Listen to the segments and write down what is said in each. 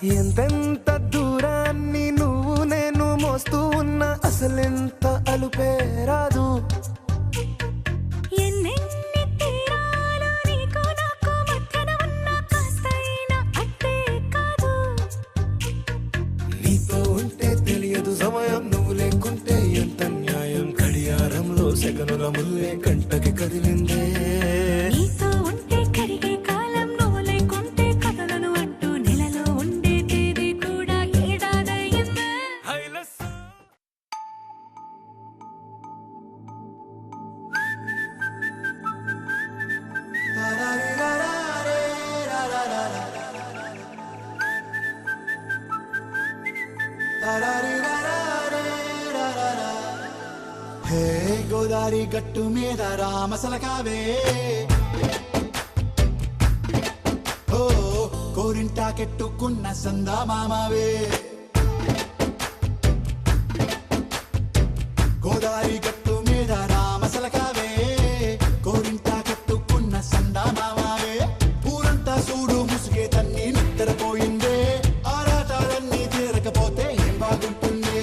ఎంతెంత దూరాన్ని నువ్వు నేను మోస్తూ ఉన్నా అసలెంత అలుపే రాదు. ఎన్నెన్ని తీరాలు నీకు నాకు మధ్యన ఉన్నా కాస్తైనా అట్టే కాదు. నీతో ఉంటే తెలియదు సమయం, నువ్వు లేకుంటే ఎంత న్యాయం. గడియారంలో సెకనుల ముల్లే కంటకి కదిలిందే. నీతో ఉంటే కరిగే కాలం, నువ్వు లేకుంటే కదలను అంటూ నెలలో ఉండే తేదీ కూడా ఏడాదయ్యిందే. హే గోదారి గట్టు మీద రామసలకావే, ఓ కోరింటాకెట్టుకున్న సందా మామావే. గోదారి గట్టు మీద రామసలకావే, కోరింటాకెట్టుకున్న సందా మామావే. ఊరంతా చూడు ముసుగే తన్ని నిద్రపోయిందే. ఆరాటాలన్నీ తీరకపోతే ఏం బాగుంటుందే.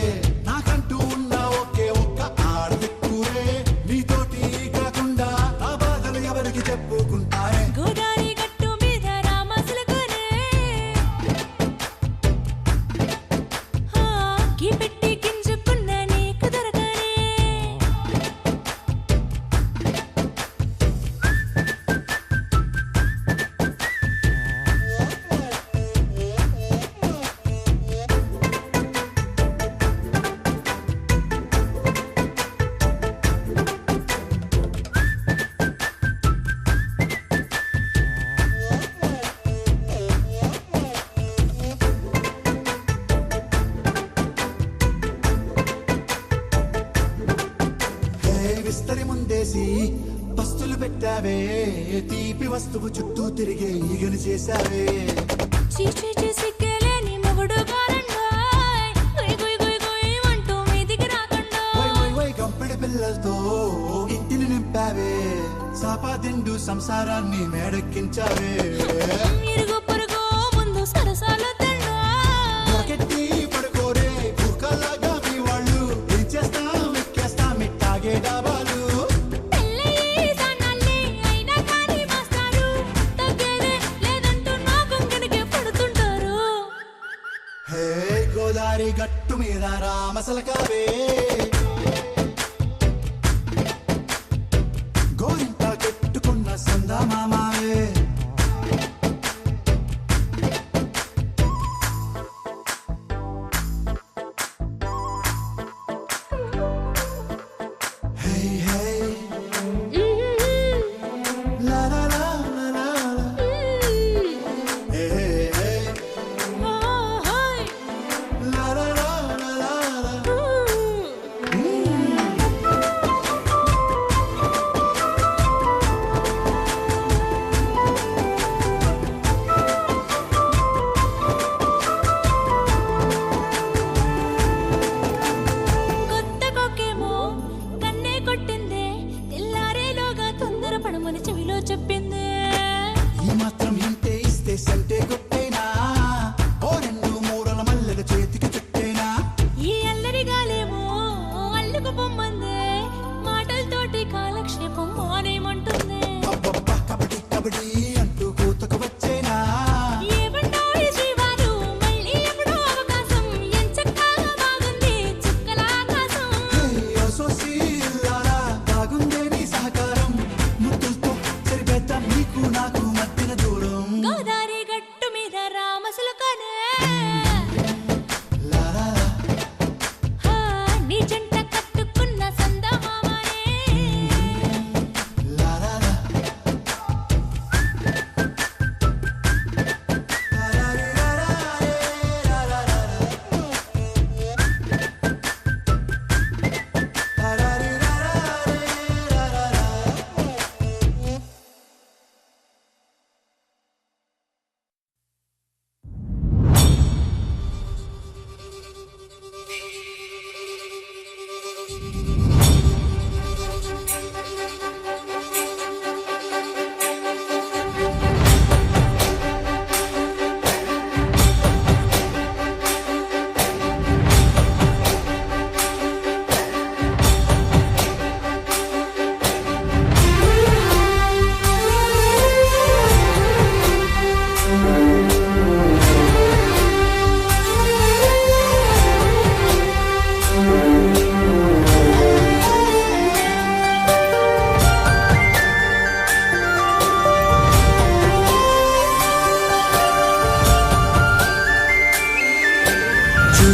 నాకంటూ ఉన్న ఒకే ఒక్క ఆడదిక్కురే, నీతోటి కాకుండా నా బాధలు ఎవరికి చెప్పుకుంటారే. గోదారి గట్టు మీద రామసలకునే గీ పెట్టి గింజుకున్న నీకు దొరకనే. హే విస్తరి ముందేసి పస్తులు పెట్టావే, తీపి వస్తువు చుట్టూ తిరిగే ఈగను చేశావే. చీచీ సిగ్గలేని మొగుడు గారండోయ్, గుయ్ గుయ్ గుయ్ గుయ్ అంటూ మీదికి రాకండోయ్. వై వై వై గంపెడి పిల్లలతో ఇంటిని నింపావే, సాపాదిండు సంసారాన్ని మేడెక్కించావే. ఇరుగు పొరుగు ముందు సరసాలు తండోయ్. రాకెట్టి పడుకోరే కుక్కలాగా మీ వాళ్ళు, ఇచ్చేస్తాం ఎక్కేస్తాం ఇట్టాగే డాబాలు. పెళ్ళయి దానాల్ని అయినా కానీ మాస్తారు, తగ్గేదే లేదంటూ నా కొంగనికే పడుతుంటారు. హే గోదారి గట్టు మీద రామసలకావే, గోరింటా కెట్టుకున్న సందా మామావే. హే హే లా లా లా లా లా లా. హే హే లా లా లా లా లా లా.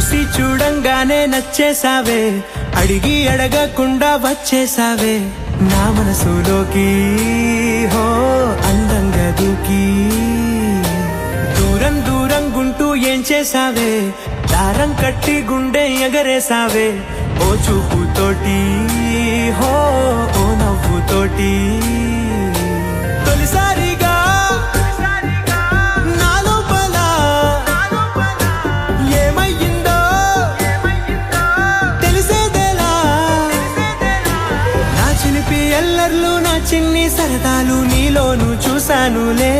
చూసి చూడంగానే నచ్చేసావే, అడిగి అడగకుండా వచ్చేసావే నా మనసులోకి. హో అందంగా దూకి దూరం దూరం గుంటూ ఏం చేసావే, దారం కట్టి గుండె ఎగరేసావే ఓ చూపుతోటి. హో ఓ నవ్వుతోటి తొలిసారిగా నా లోపల ఏమయ్యిందో తెలిసేదేలా. నా చిలిపి ఎల్లర్లు నా చిన్ని సరదాలు నీలోను చూశానులే.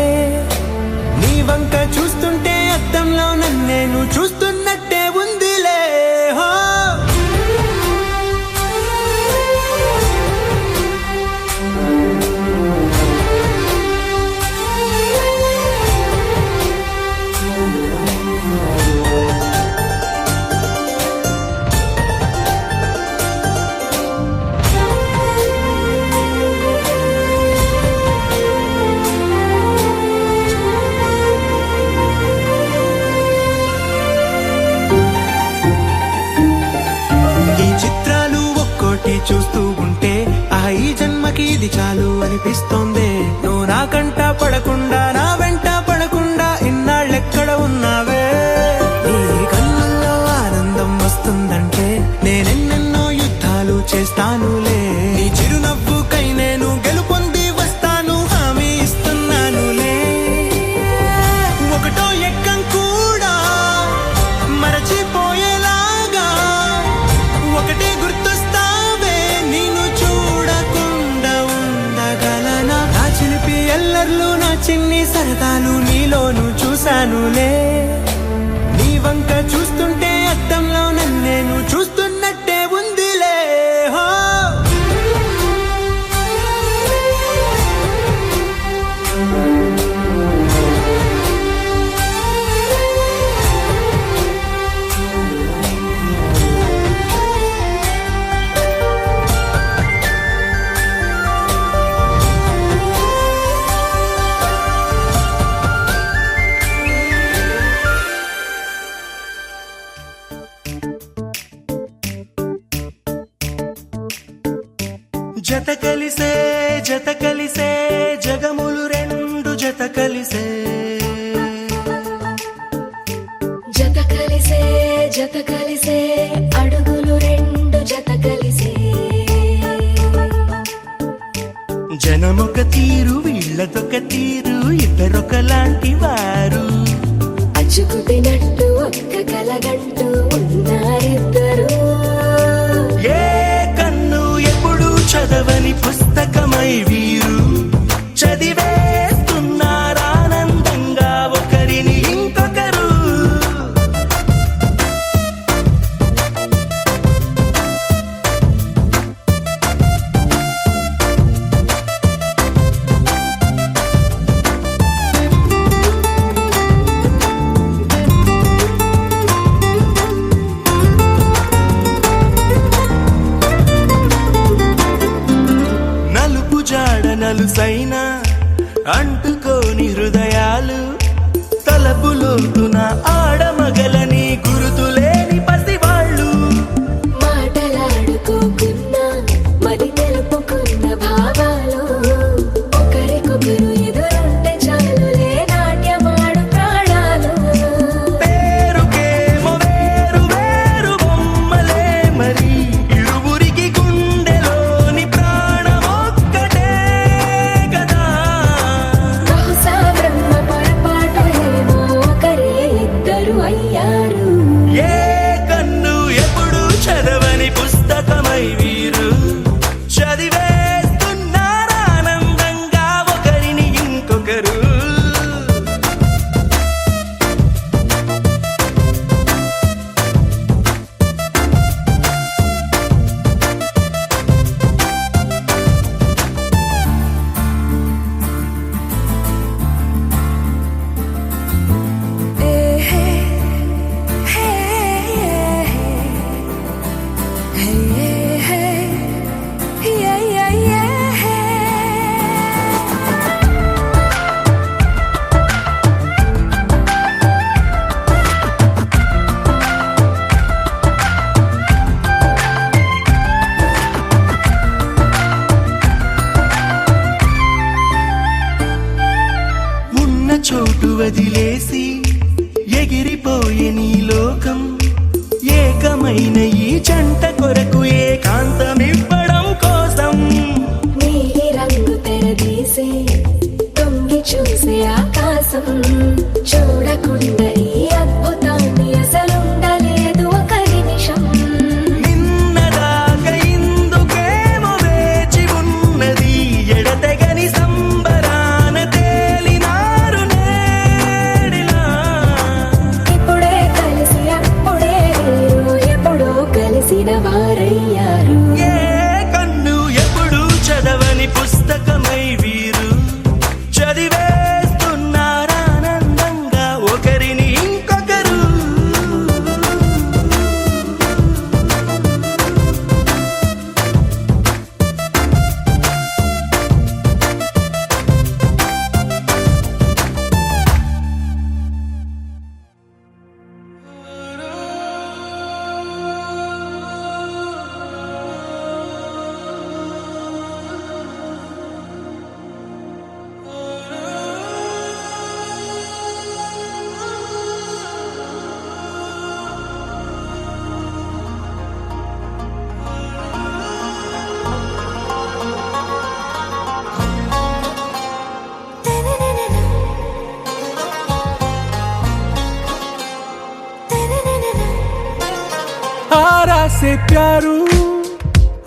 నీ వంక చూస్తుంటే అద్దంలో నన్నేను చూస్తున్నట్టే ఉందిలే. హో చూస్తూ ఉంటే ఈ జన్మకి ఇది చాలు అనిపిస్తోంది. నువ్వు నా కంట పడకుండా నా వెంట పడకుండా ఇన్నాళ్ళెక్కడ ఉన్నావే. నీ కళ్ళల్లో ఆనందం వస్తుందంటే నేనెన్నెన్నో యుద్ధాలు చేస్తానులే. నీ చిరునవ్వుకై నేను గెలుపొంది వస్తాను హామీ ఇస్తున్నానులే. ఒకటో ఎక్కం కూడా మరచిపోయేలాగా ఒకటే గుర్తొస్తా. ఎల్లర్లు నా చిన్ని సరదాలు నీలోను చూశానులే. నీ వంక చూస్తుంటే అద్దంలో నన్నేను చూస్తున్నట్టే ఉందిలే. హో జత కలిసే జత కలిసే జగములు రెండు జత కలిసే. జత కలిసే జత కలిసే అడుగులు రెండు జత కలిసే. జనమొక తీరు వీళ్ళదొక తీరు ఇద్దరొకలాంటి వారు. అచ్చుకుతినట్టు ఒక్క కలగంటూ ఉన్నారిద్దరు. చదవని పుస్తకమై వీరు చదివేస్తున్నారానందంగా ఒకరిని ఇంకొకరు. నలుసైనా అంటుకోని హృదయాలు తలపులోతున ఆడమగలని గురుతులేని పసివాళ్ళు. మాటలాడుకోకున్నా మరి తెలుపుకున్న భావాలు ఒకరికొకరు ఎదురుంటే చాలులే నాట్యమాడు ప్రాణాలు. పేరుకేమో వేరు వేరు బొమ్మలే మరి ఇరువురికి గుండెలోని ప్రాణమొక్కటే కదా. వదిలేసి ఎగిరిపోయే నీ లోకం ఏకమైన ఈ జంట కొరకు ఏకాంతమివ్వడం కోసం నీలి రంగు తెరదీసే తొంగి చూసే ఆకాశం చూడకుండా ఈ అద్భుతాన్ని అసలుండలేదు ఒక నిమిషం నిన్నదాకా ఇందుకేమో వేచి ఉన్నది ఎడతెగని సంబరాన తేలినారు నేడిలా ఇప్పుడే కలిసి అప్పుడే వీరు ఎప్పుడో కలిసిన వారయ్యారు ఏ కన్ను ఎప్పుడు చదవని పుస్తకమై వీరు చదివేస్తున్నారానందంగా ఒకరిని ఇంకొకరు आरा से प्यारू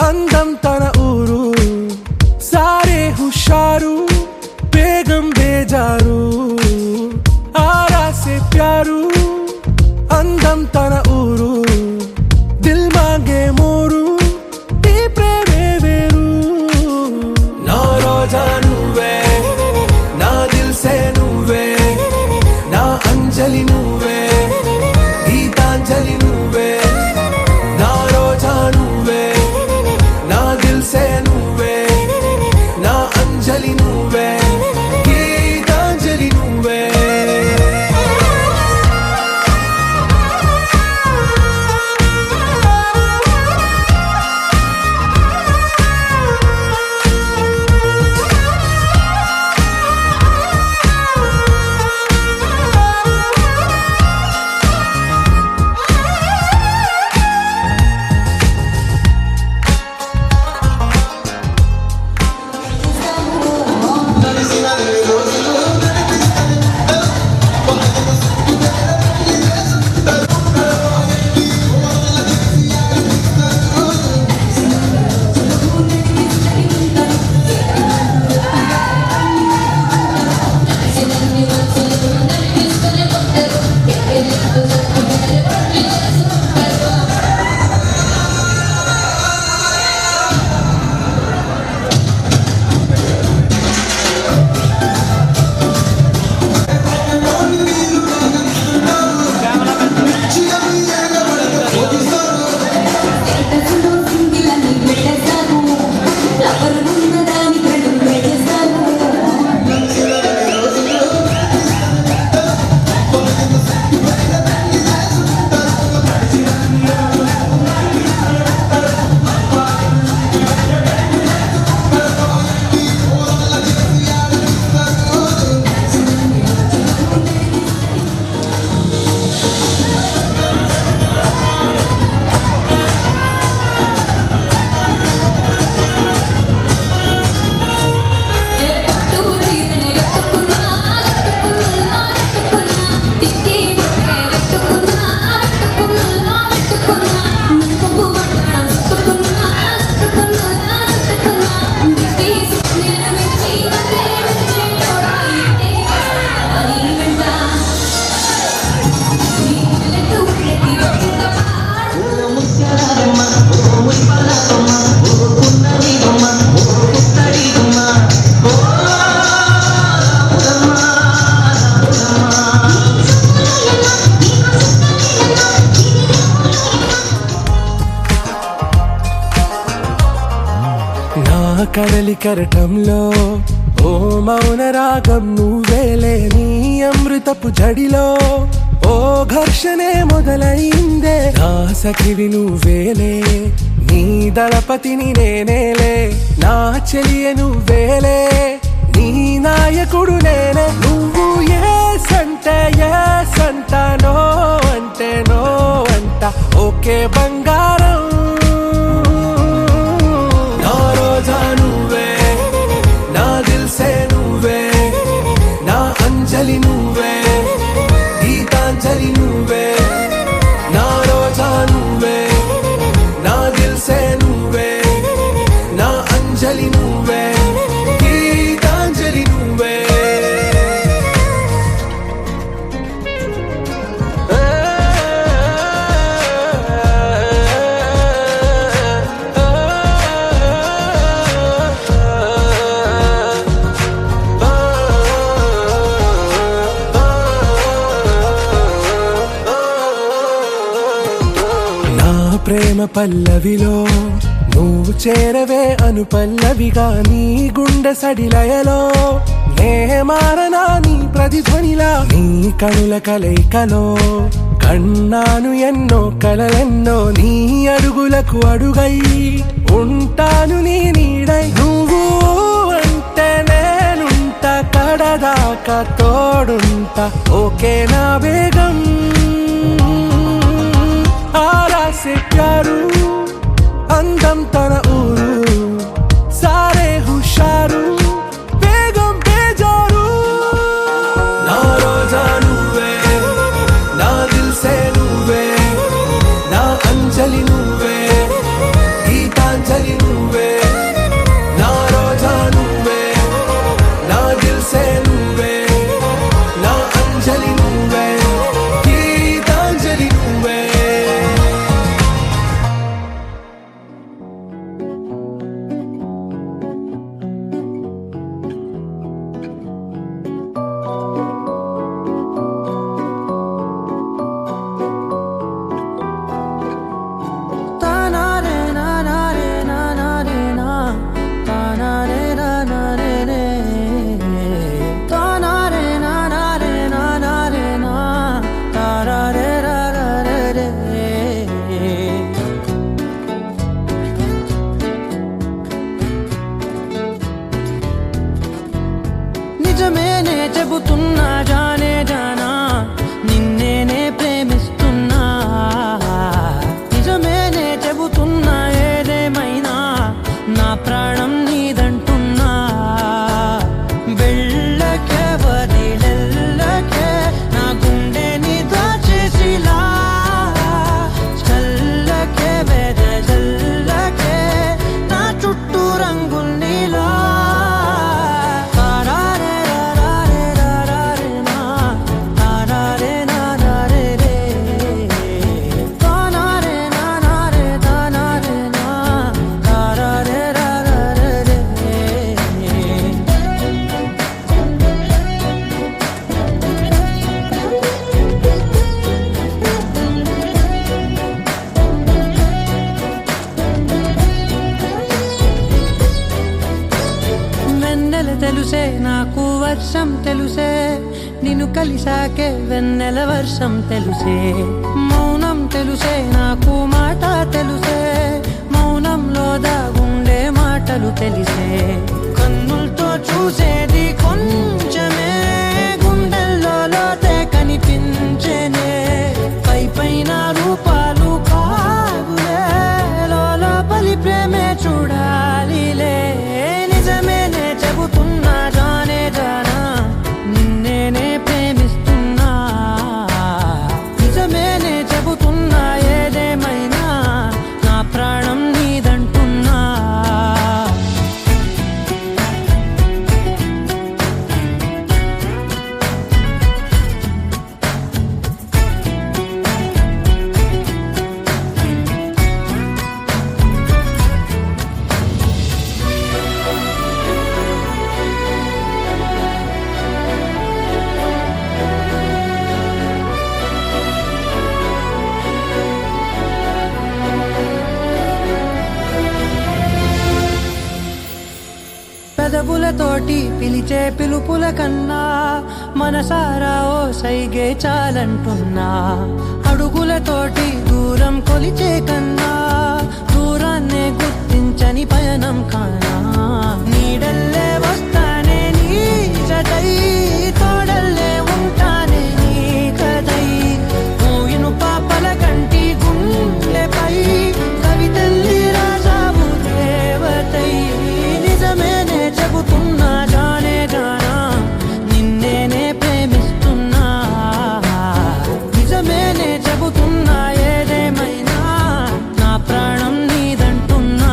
అందం తన ఊరు సారే హుషారు బేగం బేజారు ఆరా సే ప్యారు అందం తన ఊరు దిల్ మాంగే మోరు ఈ ప్రేమే వేరు నా రోజా నువ్వే నా దిల్ సే నువ్వే నా అంజలి నువ్వే గీతాంజలి నువ్వే నా రోజా నువ్వే నా దిల్ సే నువ్వే నా అంజలి నువ్వే గీతాంజలి నువ్వే కడలి కరటంలో ఓ మౌన రాగం నువ్వేలే నీ అమృతపు జడిలో ఓ ఘర్షణే మొదలైందే నా సఖివి నువ్వేలే నీ దళపతిని నేనేలే నా చెలియ నువ్వేలే నీ నాయకుడు నేనే. నువ్వు ఎస్ అంటే ఎస్ అంట, నో అంటే నో అంట. ఓకే బంగారం, నా రోజా నువ్వే, నా దిల్సే నువ్వే, నా అంజలి నువ్వే, గీతాంజలి నువ్వే. నా రోజా నువ్వే, నా దిల్సే నువ్వే, నా అంజలి నువ్వే, గీతాంజలి నువ్వే. నా ప్రేమ పల్లవిలో నువ్వు చేరవే అను పల్లవిగా, నీ గుండె సడిలయలో నే మారనా నీ ప్రతిధ్వనిలా. నీ కనుల కలయికలో కన్నాను ఎన్నో కలలెన్నో, నీ అడుగులకు అడుగై ఉంటాను నీ నీడై. నువ్వు అంటే నేనుంట, కడదాకా తోడుంట. ఓకే నా బేగం, ఆరా సే ప్యారు, అందం తన ఊరు, సారే హుషారు, బేగం బేజారు. నా రోజా నువ్వే, నా దిల్సే నువ్వే, నా అంజలి నువ్వే, గీతాంజలి నువ్వే. నా రోజా నువ్వే, నా దిల్సే నువ్వే, నా అంజలి నువ్వే, గీతాంజలి నువ్వే. నిజమేనే చెబుతున్నా జానే జానా, నిన్నేనే ప్రేమిస్తున్నా. నిజమేనే చెబుతున్నా ఏదేమైనా నా ప్రాణం నీదంటున్నా. వెళ్ళకే వదిలెళ్ళకే నా గుండెని దాచేసిలా, చల్లకే వెదజల్లకే నా చుట్టూ రంగుల్నిలా. తెలుసే నాకు వర్షం తెలుసే, నిన్ను కలిసాకే వెన్నెల వర్షం తెలుసే. మౌనం తెలుసే నాకు మాట తెలుసే, మౌనంలో దాగుండే మాటలు తెలిసే. కన్నులతో చూసేది కొంచెమే, గుండెల్లో లోతే కనిపించేనే. పై పైన రూపాలు కాదులే, లోపలి ప్రేమే చూడాలిలే. నిజమేనే చెబుతున్నా జానే జానా, నిన్నేనే ప్రేమిస్తున్నా. నిజమేనే చెబుతున్నా ఏదేమైనా నా ప్రాణం నీదంటున్నా. పెదవులతోటి పిలిచే పిలుపుల కన్నా మనసారా ఓ సైగే చాలంటున్నా. అడుగులతోటి దూరం కొలిచే కన్నా దూరాన్నే గుర్తించని పయనం కానా. నీడల్లే వస్తానే నీ జతై తోడల్లే ఉంటానే నీ కదై మోయిను పాపల కంటి గుండెపై కవితల్లి రాజావు దేవతై నిజమేనే చెబుతున్నా జానే జానా నిన్నేనే ప్రేమిస్తున్నా నిజమేనే చెబుతున్నా ఏదేమైనా నా ప్రాణం నీదంటున్నా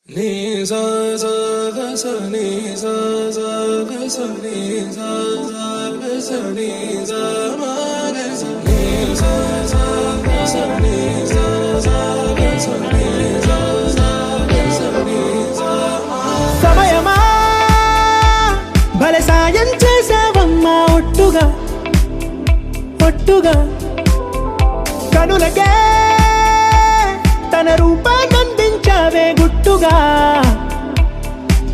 నీ సా సా గ స నీ సా సా గ స నీ సా సా గ స నీ సా మా గ స నీ సా సా గ స నీ సా సా గ స నీ సా సా గ స నీ సా మా సమయమా భలే సాయం చేసావమ్మా ఒట్టుగా ఒట్టుగా కనులకే తన రూపాన్నందించావే గుట్టుగా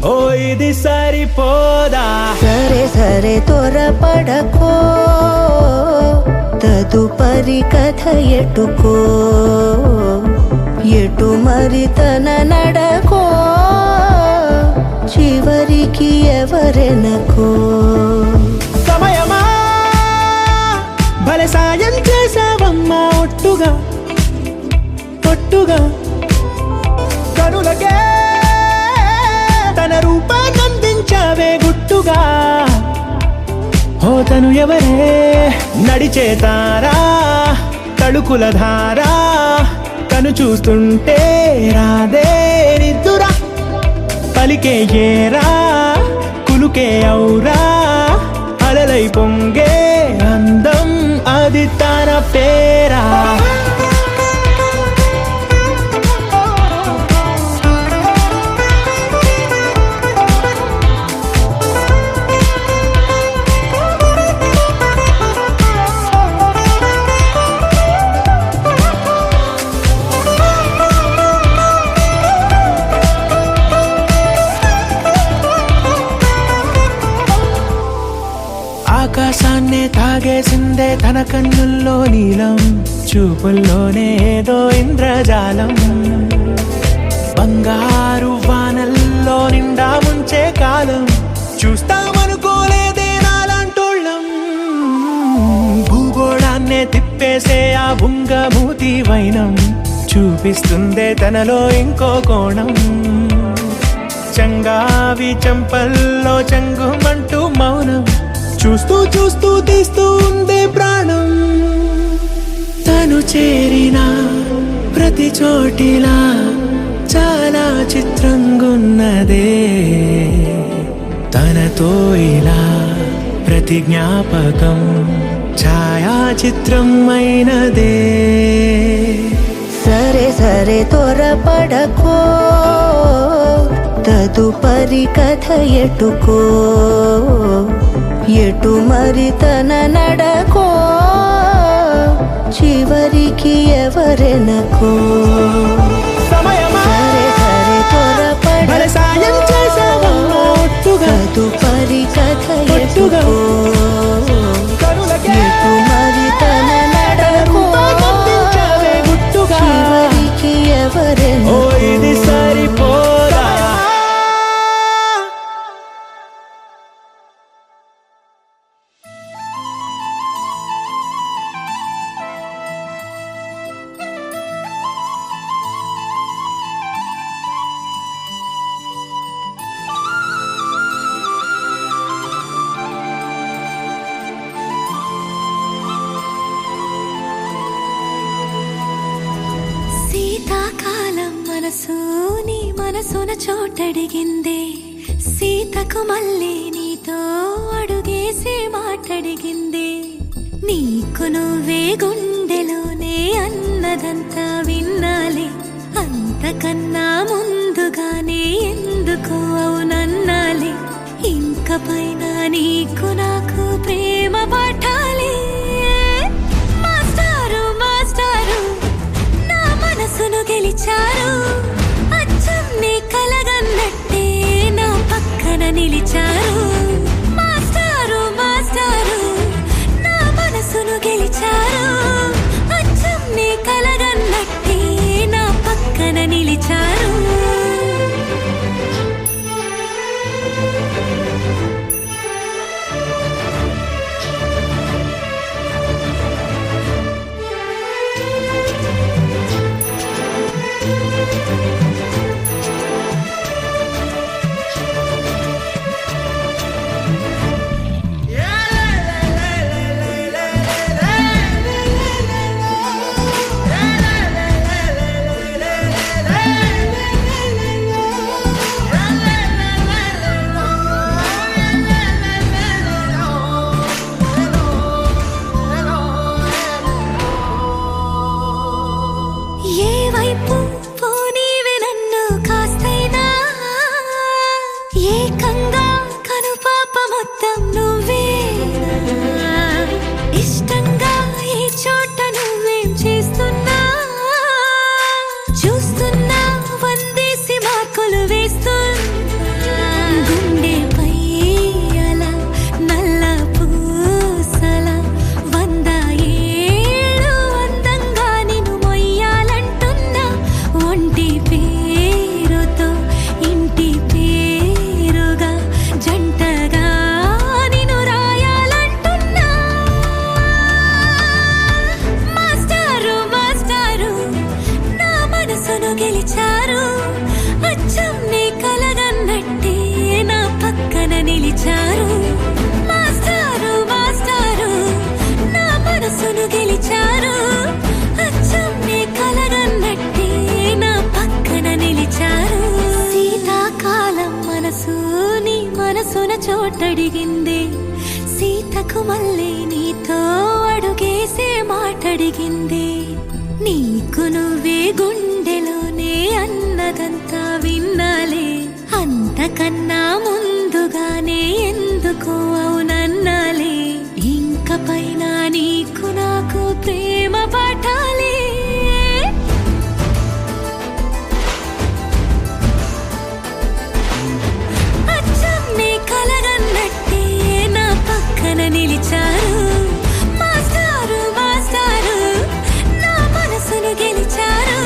ఓ ఇది సరిపోదా సరే సరే త్వరపడకో తదుపరి కథ ఎటుకో ఎటు మరి తన నడకో చివరికి ఎవరెనకో సమయమా భలే సాయం చేసావమ్మా ఒట్టుగా ఒట్టుగా కనులకే తన రూపాన్నందించావే గుట్టుగా ఓ తను ఎవరే నడిచే తారా తళుకుల ధారా తను చూస్తుంటే రాదే నిద్దురా పలికే ఏరా కులుకే ఔరా అలలై పొంగే అందం అది తన పేరా ఆకాశాన్నే తాగేసిందే తన కన్నుల్లో నీలం చూపుల్లోనే ఏదో ఇంద్రజాలం బంగారు వానల్లో నిండా ముంచే కాలం చూస్తామనుకోలేదే నాలాంటోళ్ళం భూగోళాన్నే తిప్పేసే ఆ బుంగమూతి వైనం చూపిస్తుందే తనలో ఇంకో కోణం చంగావి చంపల్లో చంగుమంటూ మౌనం చూస్తూ చూస్తూ తీస్తూ ఉందే ప్రాణం తను చేరిన ప్రతి చోటిలా చాలా చిత్రంగున్నదే తనతో ఇలా ప్రతి జ్ఞాపకం ఛాయాచిత్రం అయినదే సరే సరే త్వరపడకో తదుపరి కథ ఎటుకో ఎటు మరి తన నడకో చివరికి ఎవరెనకో సమయమా సరే సరే భలే సాయం చేసావమ్మా ఒట్టుగా తదుపరి కథ ఒట్టుగా ఎటుకో కనులకే ఎటు మరి తన నడకో రూపాన్నందించావే గుట్టుగా చివరికి ఓ ఎవరెనకో ఇది సరిపోదా శీతాకాలం మనసు నీ మనసున చోటడిగిందే సీతకు మళ్ళీ నీతో అడుగేసి మాటడిగిందే నీకు నువ్వే గుండెలోనే అన్నదంతా విన్నాలే అంతకన్నా ముందుగానే ఎందుకు అవునన్నాలే ఇంక పైన నీకు నాకు ప్రేమ పాఠాలే మాస్టారు మాస్టారు నా మనసును గెలిచారు అచ్చం నీ కలగన్నట్టే నా పక్కన నిలిచారు మాస్టారు మాస్టారు నా మనసును గెలిచారు అచ్చం నీ కలగన్నట్టే నా పక్కన నిలిచారు అడిగింది సీతకు మళ్ళీ నీతో అడుగేసే మాటడిగింది నీకు నువ్వే గుండెలోనే అన్నదంతా విన్నాలే అంతకన్నా ముందుగానే ఎందుకు అవునన్నాలే ఇంక పైన నీకు నాకు ప్రేమ పాఠాలే అచ్చం నీ కలగన్నట్టే నా పక్కన నిలిచారు మాస్టారు మాస్టారు నా మనసును గెలిచారు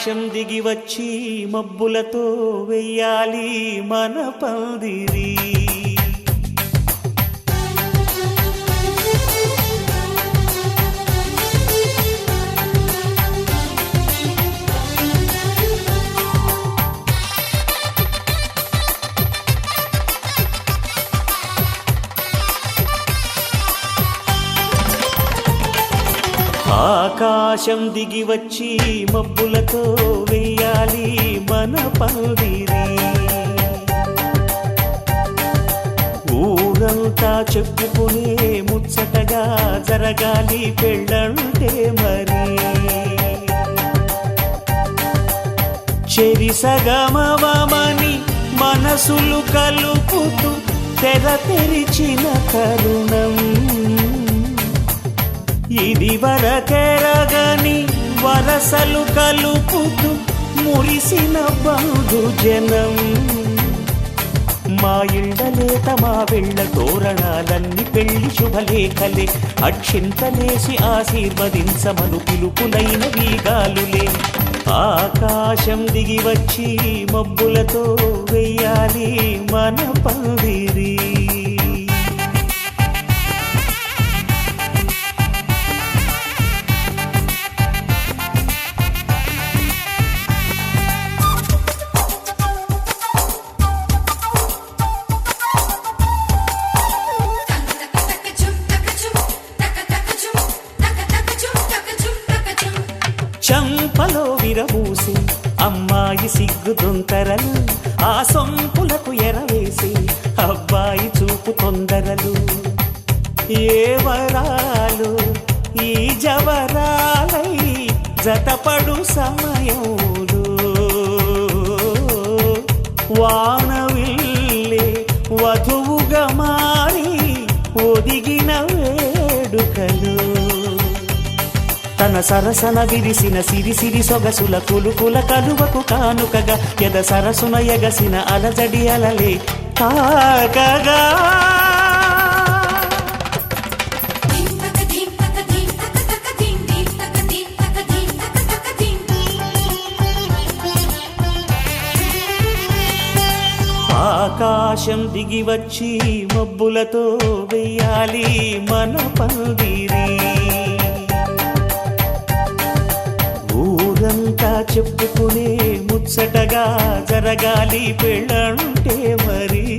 ఆకాశం దిగి వచ్చి మబ్బులతో వెయ్యాలి మన పందిరి. ఆకాశం దిగి వచ్చి మబ్బులతో వెయ్యాలి మన పందిరి. ఊరంతా చెప్పుకునే ముచ్చటగా జరగాలి పెళ్ళంటే మరి. చెరిసగమవమని మనసులు కలుపుతూ తెర తెరిచిన తరుణం. ఇది వరకెరగని వరసలు కలుపుతూ మురిసిన బంధుజనం. మా ఇళ్ళలేత మా వెళ్ళ తోరణాలన్నీ పెళ్లి శుభలేఖలే. అక్షింతలేసి ఆశీర్వదించమను పిలుపులైన వీగాలులే. ఆకాశం దిగి వచ్చి మబ్బులతో వెయ్యాలి మన పందిరి. చంపలో విరబూసి అమ్మాయి సిగ్గుదొంతరలు. ఆ సొంపులకు ఎరవేసి అబ్బాయి చూపు తొందరలు. ఏ వరాలు ఈ జవరాలై జతపడు సమయంలో. వానవిల్లే వధువుగా మారి ఒదిగిన వేడుకలు. తన సరసన విరిసిన సిరిసిరి సొగసుల కులుకుల కలువకు కానుకగా ఎద సరసున ఎగసిన అలజడి అలలే తాకగా. ఆకాశం దిగి వచ్చి మబ్బులతో వెయ్యాలి మన పందిరి. ఊరంతా చెప్పుకునే ముచ్చటగా జరగాలి పెళ్ళంటే మరి.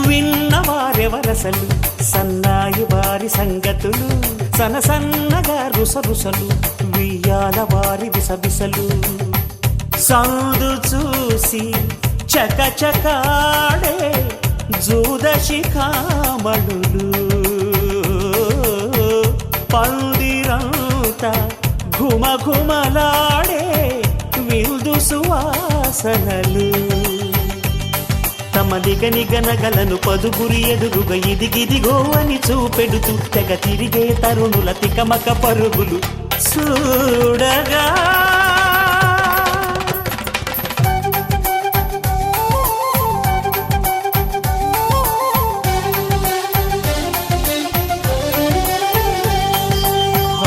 విన్నవారెవరసలు సన్నాయి వారి సంగతులు. సనసన్నగా రుసరుసలు వియ్యాల వారి విసవిసలు. సందు చూసి చకచకాడే జూదశిఖామణులు. పందిరంతా ఘుమఘుమలాడే విందు సువాసనలు. తమ నిగనిగనగలను పదుగురి ఎదురుగా ఇదిగిదిగో అని చూపెడుతూ తెగ తిరిగే తరుణుల తికమక పరుగులు చూడగా.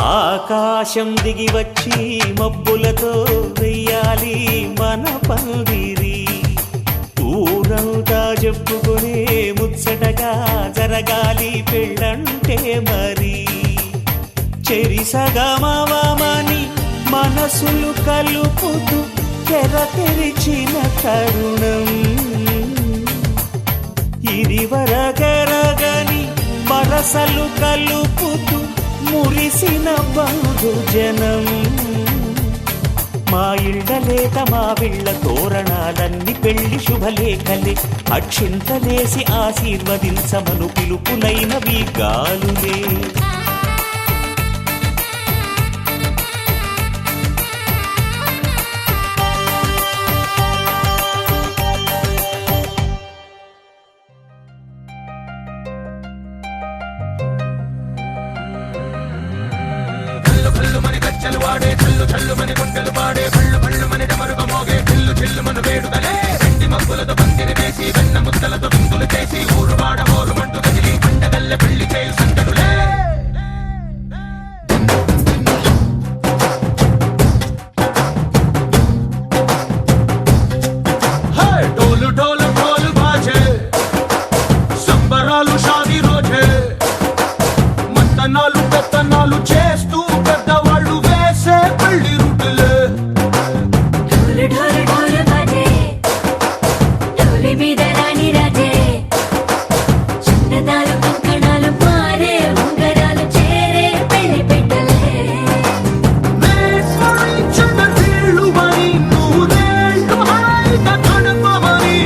ఆకాశం దిగి వచ్చి మబ్బులతో వెయ్యాలి మన పందిరి. ఊరంతా చెప్పుకునే ముచ్చటగా జరగాలి పెళ్ళంటే మరి. చెరిసగమవమని మనసులు కలుపుతూ తెర తెరిచిన తరుణం. ఇది వరకెరగని వరసలు కలుపుతూ మురిసిన బంధుజనం. మా ఇళ్ళలేత మా వీళ్ళ తోరణాలన్నీ పెళ్లి శుభలేఖలే. అక్షింతలేసి ఆశీర్వదించమను పిలుపులైనవి గాలులే. వాడే చల్లు చల్లు మని గుండెలు పాడే పళ్ళు పళ్ళు మని డమరుగ మోగే చిల్లు చిల్లు మన వేడుదలే వెండి మబ్బులతో పందిరి వేసి వెన్న ముద్దలతో విందులు చేసి ఊరు వాడ ఊరు మంటు కదిలి పండగల్లె పెళ్లి చేయు సందడులే ढोल ढोल ढोल बाजे సంబరాలు షాదీ రోజే మంతనాలు పెత్తనాలు చేస్తూ పెద్దవాళ్ళు వేసే పెళ్లి రుటులే ढोल ढोल ढोल बाजे ढोली మీద రాణి రాజే చిన్నదాలు కంకణాలు మారే ఉంగరాలు చేరే పెళ్లి పెట్టలే చంద్రులు మని నూరేళ్ళు హాయిగా గడపమని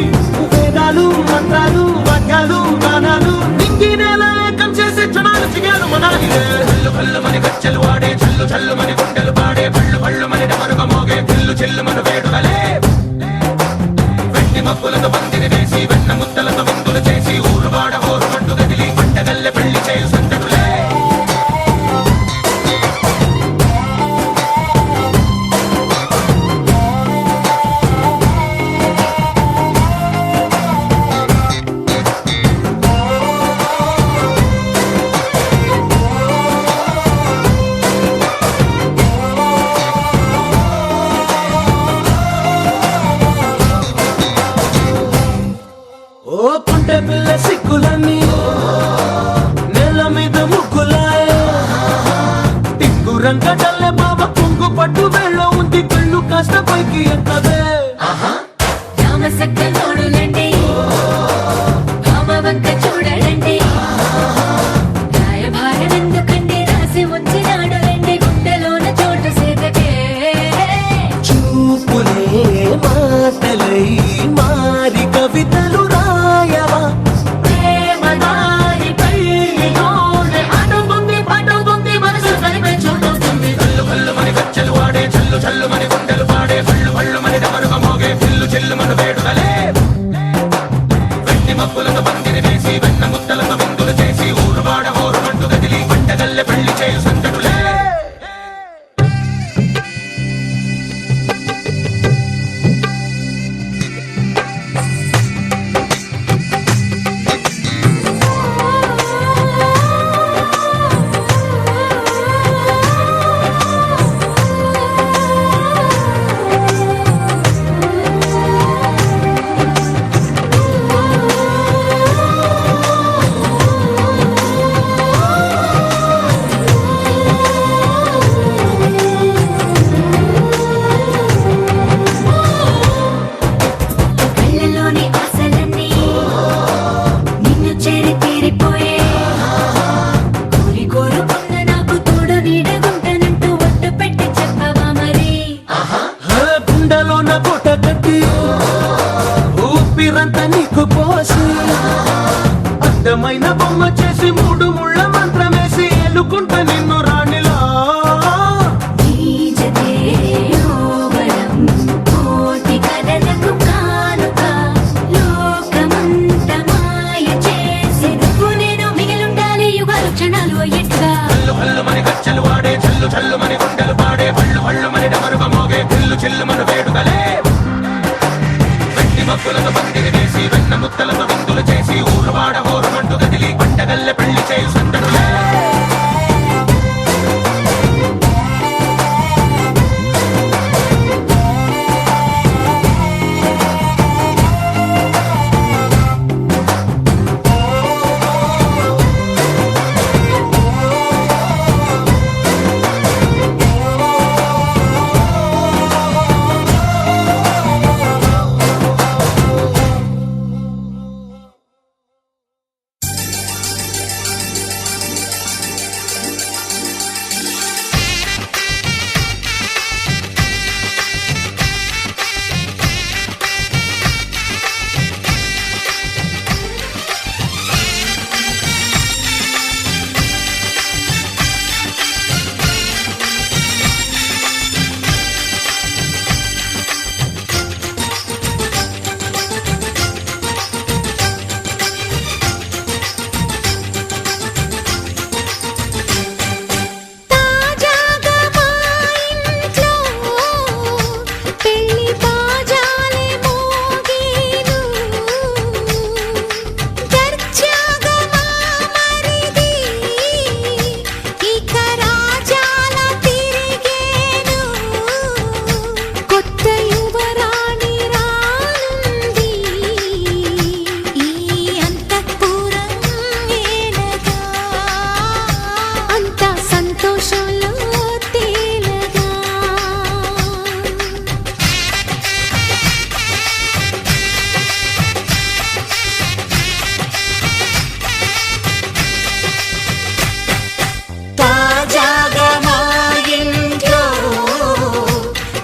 వేదాలు మంత్రాలు వాక్యాలు గానాలు నింగి నేల ఏకం చేసి క్షణాలు చిగాలు మనాలిలే చల్లు కల్లు మని గజ్జలు వాడే చల్లు చల్లు మని గుండెలు పాడే పళ్ళు పళ్ళు మని డమరుగ మోగే చిల్లు చిల్లు మన వేడుదలే వెండి మబ్బులతో పందిరి వేసి వెన్న ముద్దలతో విందులు చేసి ఊరు వాడ ఊరు మంటు గదిలి పండగల్లె పెళ్లి చేయు సందడులే ఓ పుంటె పిల్ల సిక్కులన్నీ నేల మీద ముగ్గులాయ టింగు రంగ డల్లె బాబ కుంగు పట్టు వెళ్ళ ఉంది కళ్ళు కాస్త పైకి ఎత్తదే రామసక్క నోడులండి రామవంక చూడలండి రాయభారం ఎందుకండి రాసి ఉంచినాడు రండి గుండెలోన చోటు సేదకే చూపులే మాటలై మారి కవితలు రాయవా ప్రేమ దారి పెళ్లిలోనే అడుగుంది పడుగుంది మనసు కలిపే చూడుతుంది కల్లు కల్లు మని గజ్జలు వాడే చల్లు చల్లు మని గుండెలు పాడే పళ్ళు పళ్ళు మని డమరుగ మోగే చిల్లు చిల్లు మన వేడుదలే వెండి మబ్బులతో పందిరి వేసి వెన్న ముద్దలతో విందులు చేసి ఊరు వాడ ఊరు మంటు గదిలి పండగల్లె పెళ్లి చేయు సందడులే కళ్ళలోని ఆశలన్నీ నిన్ను చేరి తీరిపోయే కోరి కోరుకున్న నాకు తోడు నీడగుంటానంటూ ఒట్టు పెట్టి చెప్పవా మరి గుండెలోన కోట కట్టి ఊపిరంతా నీకు పోసి అందమైన బొమ్మ చేసి మూడు ముళ్ళ మంత్రమేసి ఎల్లుకుంటా నిన్ను రాణిలా నీజతే యోవరం కోటి కథలకు కానుక లోకమంత మాయ చేసి నువ్వు నేను మిగిలుండాలి యుగాలు క్షణాలు అయ్యట్టుగా కల్లు కల్లు మని గజ్జలు వాడే చల్లు చల్లు మని గుండెలు పాడే పళ్ళు పళ్ళు మని డమరుగ మోగే చిల్లు చిల్లు మన వేడుదలే వెండి మబ్బులతో పందిరి వేసి వెన్న ముద్దలతో విందులు చేసి ఊరు వాడ ఊరు మంటు గదిలి పండగల్లె పెళ్లి చేయు సందడులే సంతోషంలో తేలగా తాజాగా మా ఇంట్లో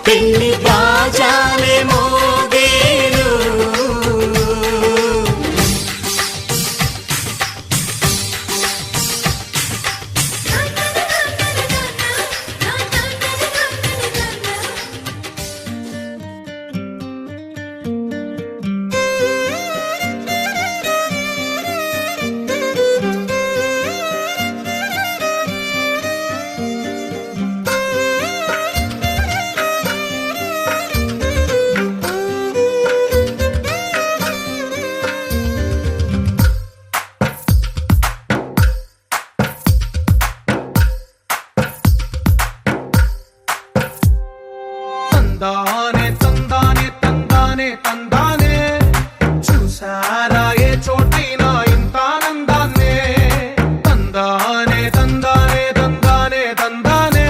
పెళ్లి బాజాలే మోగేను. తందానే తందానే తందానే తందానే చూసారా ఏ చోటైనా ఇంత ఆనందాన్నే తందానే తందానే తందానే తందానే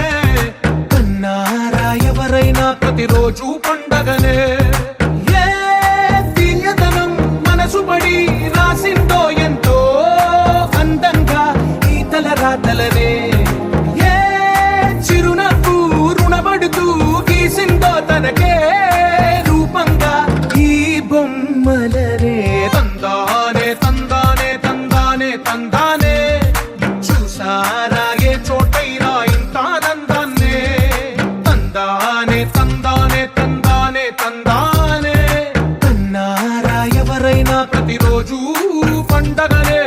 కన్నారా ఎవరైనా ప్రతిరోజు పండగనే ఏ దివ్యతనం మనసు పడి రాసిందో ఎంతో అందంగా ఈ తలరాతలనే ఏ చిరునవ్వు రుణపడుతూ గీసిందో తనకే రూపంగా ఈ బొమ్మలనే తందానే తందానే తందానే తందానే చూసారా ఏ చోటైనా ఇంత ఆనందాన్నే తందానే తందానే తందానే తందానే కన్నారా ఎవరైనా ప్రతిరోజు పండగనే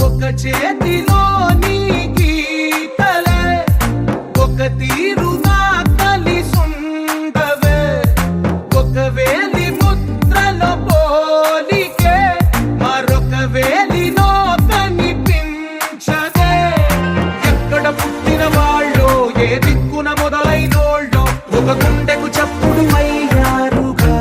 ఒక చేతిలో నీ గీతలే ఒక తీరుగా కలిసుండవే ఒక వేలి ముద్రల పోలికే మరొక వేలిలో కనిపించదే ఎక్కడ పుట్టిన వాళ్ళో ఏ దిక్కున మొదలైనోళ్ళో ఒక గుండెకు చప్పుడు అయ్యారుగా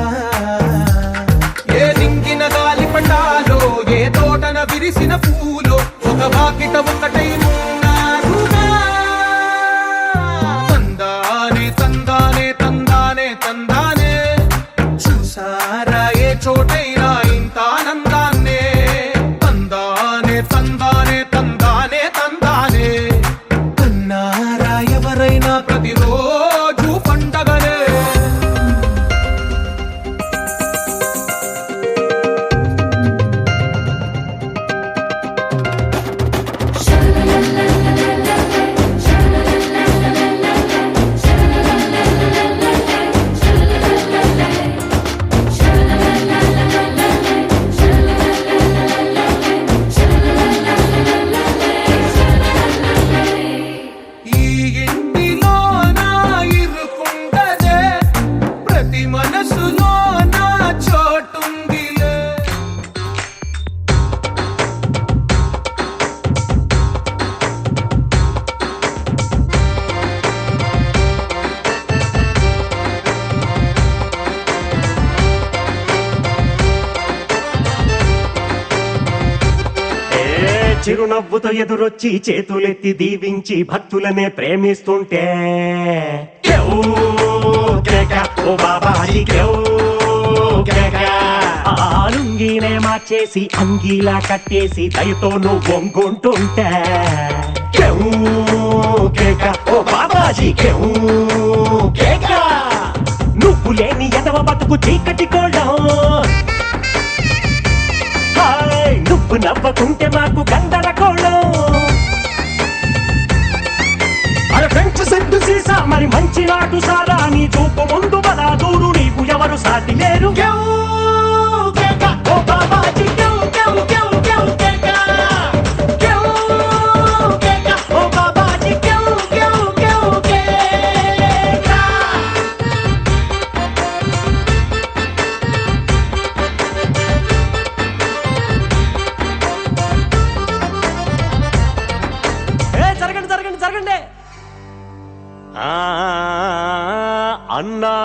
ఏ దింగిన గాలి పటాలో ఏ తోటన విరిసిన పూలో ఒక వాకిట ఒకటై ఉన్నారుగా తందానే తందానే తందానే తందానే చూసారా ఏ చోటైనా ఇంత ఆనందాన్నే తందానే తందానే తందానే తందానే కన్నారా ఎవరైనా ప్రతిరోజు పండగనే ఈ ఇంటిలో నా ఇరుకుండదే ప్రతి మనసులో నా చోటుందిలే చిరునవ్వుతో ఎదురొచ్చి చేతులెత్తి దీవించి భక్తులనే ప్రేమిస్తుంటే కేవ్ కేక, ఓ బాబాజీ కేవ్ కేక. ఆ లుంగీనే మార్చేసి అంగీలా కట్టేసి దయతో నువ్వు వంగుంటుంటే కేవ్ కేక, ఓ బాబాజీ కేవ్ కేక. నువ్వు లేని ఎదవ బతుకు చీకటి కోళ్ళం, నువ్వు నవ్వకుంటే మాకు గందరగోళం. అరే ఫ్రెంచ్ సెట్టు సీసా మరి మంచి నాటు సారా నీ చూపు ముందు బలా దూరు నీకు ఎవరు సాటి లేరు. ఓ బాబాజీ ఓ బాబాజీ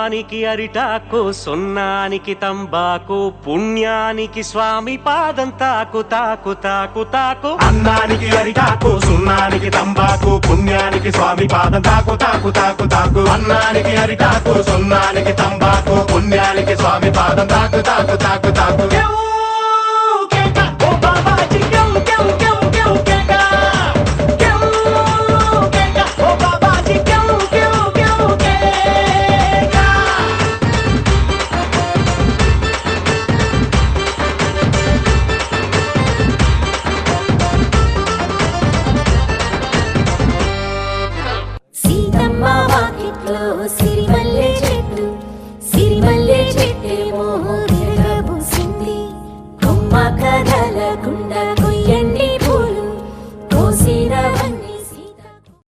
అన్నానికి అరిటాకు సున్నానికి తంబాకు పుణ్యానికి స్వామి పాదం తాకు తాకు తాకు తాకు అన్నానికి అరిటాకు సున్నానికి తంబాకు పుణ్యానికి స్వామి పాదం తాకు తాకు తాకు తాకు అన్నానికి అరిటాకు సున్నానికి తంబాకు పుణ్యానికి స్వామి పాదం తాకు తాకు తాకు తాకు